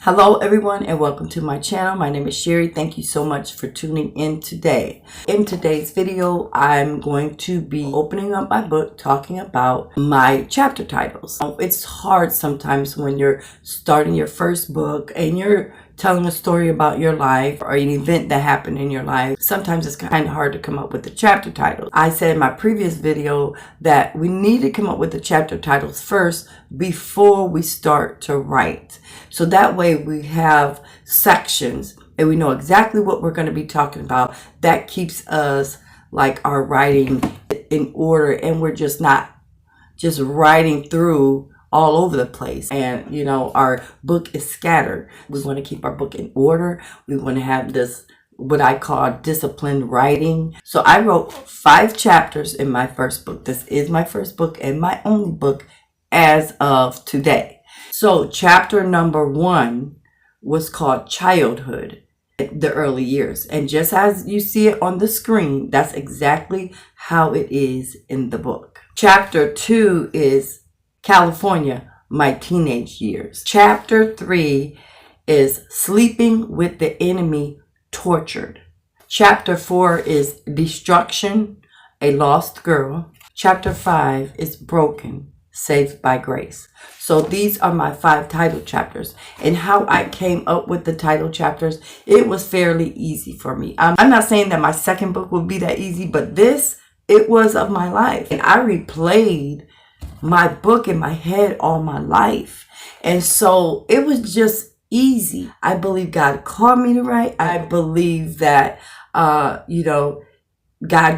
Hello everyone and welcome to my channel. My name is Sherry. Thank you so much for tuning in today. In today's video, I'm going to be opening up my book, talking about my chapter titles. It's hard sometimes when you're starting your first book and you're telling a story about your life or an event that happened in your life. Sometimes it's kind of hard to come up with the chapter titles. I said in my previous video that we need to come up with the chapter titles first before we start to write. So that way we have sections and we know exactly what we're going to be talking about. That keeps us like our writing in order and we're just not just writing through all over the place, and you know, our book is scattered. We want to keep our book in order. We want to have this what I call disciplined writing. So I wrote 5 chapters in my first book. This is my first book and my only book as of today. So chapter number 1 was called Childhood, the early years, and just as you see it on the screen, that's exactly how it is in the book. Chapter 2 is California, my teenage years. Chapter 3 is Sleeping with the Enemy, Tortured. Chapter 4 is Destruction, a Lost Girl. Chapter 5 is Broken, Saved by Grace. So these are my 5 title chapters. And how I came up with the title chapters, it was fairly easy for me. I'm not saying that my second book would be that easy, but this, it was of my life. And I replayed my book in my head all my life, and so it was just easy. I believe God called me to write. I believe that God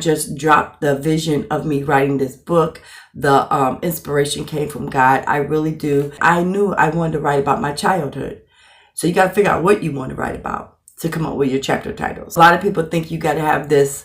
just dropped the vision of me writing this book. The inspiration came from God. I really do. I knew I wanted to write about my childhood, so you got to figure out what you want to write about to come up with your chapter titles. A lot of people think you got to have this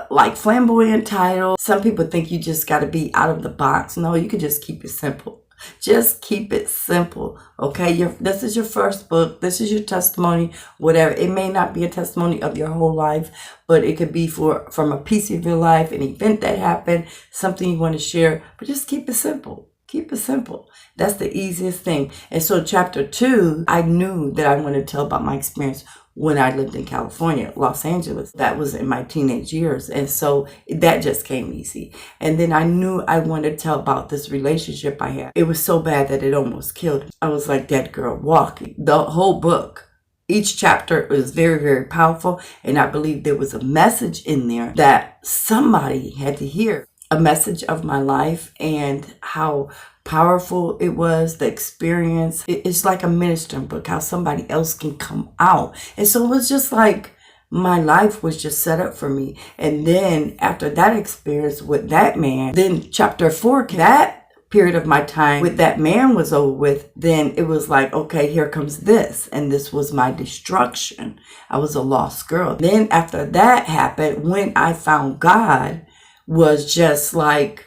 like flamboyant title. Some people think you just got to be out of the box. No, you can just keep it simple. Just keep it simple. Okay, this is your first book. This is your testimony, whatever. It may not be a testimony of your whole life, but it could be from a piece of your life, an event that happened, something you want to share, but just keep it simple. Keep it simple. That's the easiest thing. And so chapter 2, I knew that I wanted to tell about my experience when I lived in California, Los Angeles. That was in my teenage years. And so that just came easy. And then I knew I wanted to tell about this relationship I had. It was so bad that it almost killed me. I was like that girl walking. The whole book, each chapter was very, very powerful. And I believe there was a message in there that somebody had to hear. A message of my life and how powerful it was, the experience. It's like a ministering book, how somebody else can come out. And so it was just like my life was just set up for me. And then after that experience with that man, then chapter 4, that period of my time with that man was over with. Then it was like, okay, here comes this. And this was my destruction. I was a lost girl. Then after that happened, when I found God, was just like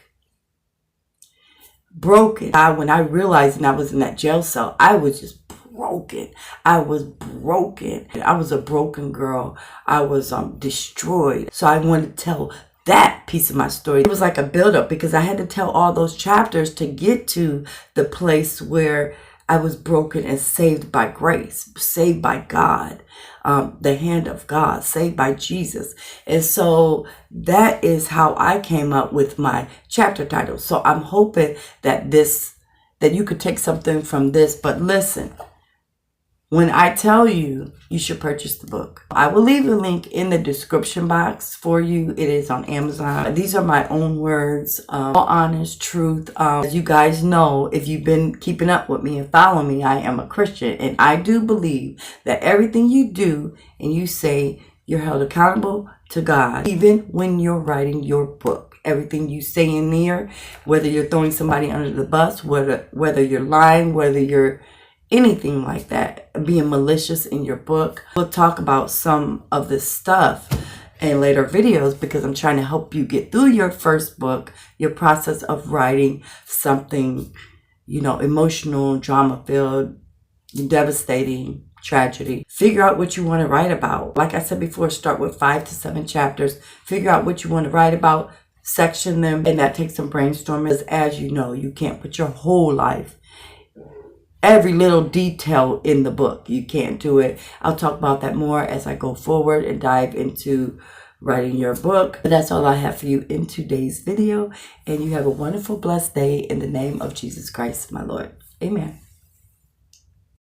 broken. When I realized and I was in that jail cell, I was just broken. I was broken. I was a broken girl. I was destroyed. So I wanted to tell that piece of my story. It was like a buildup because I had to tell all those chapters to get to the place where I was broken and saved by grace, saved by God, the hand of God, saved by Jesus. And so that is how I came up with my chapter title. So I'm hoping that you could take something from this. But listen, when I tell you, you should purchase the book. I will leave a link in the description box for you. It is on Amazon. These are my own words, all honest truth. As you guys know, if you've been keeping up with me and following me, I am a Christian. And I do believe that everything you do and you say, you're held accountable to God, even when you're writing your book. Everything you say in there, whether you're throwing somebody under the bus, whether you're lying, whether you're anything like that, being malicious in your book. We'll talk about some of this stuff in later videos because I'm trying to help you get through your first book, your process of writing something, emotional, drama-filled, devastating, tragedy. Figure out what you want to write about. Like I said before, start with 5 to 7 chapters. Figure out what you want to write about, section them, and that takes some brainstorming. As you know, you can't put your whole life every little detail in the book. You can't do it. I'll talk about that more as I go forward and dive into writing your book. But that's all I have for you in today's video. And you have a wonderful, blessed day in the name of Jesus Christ, my Lord. Amen.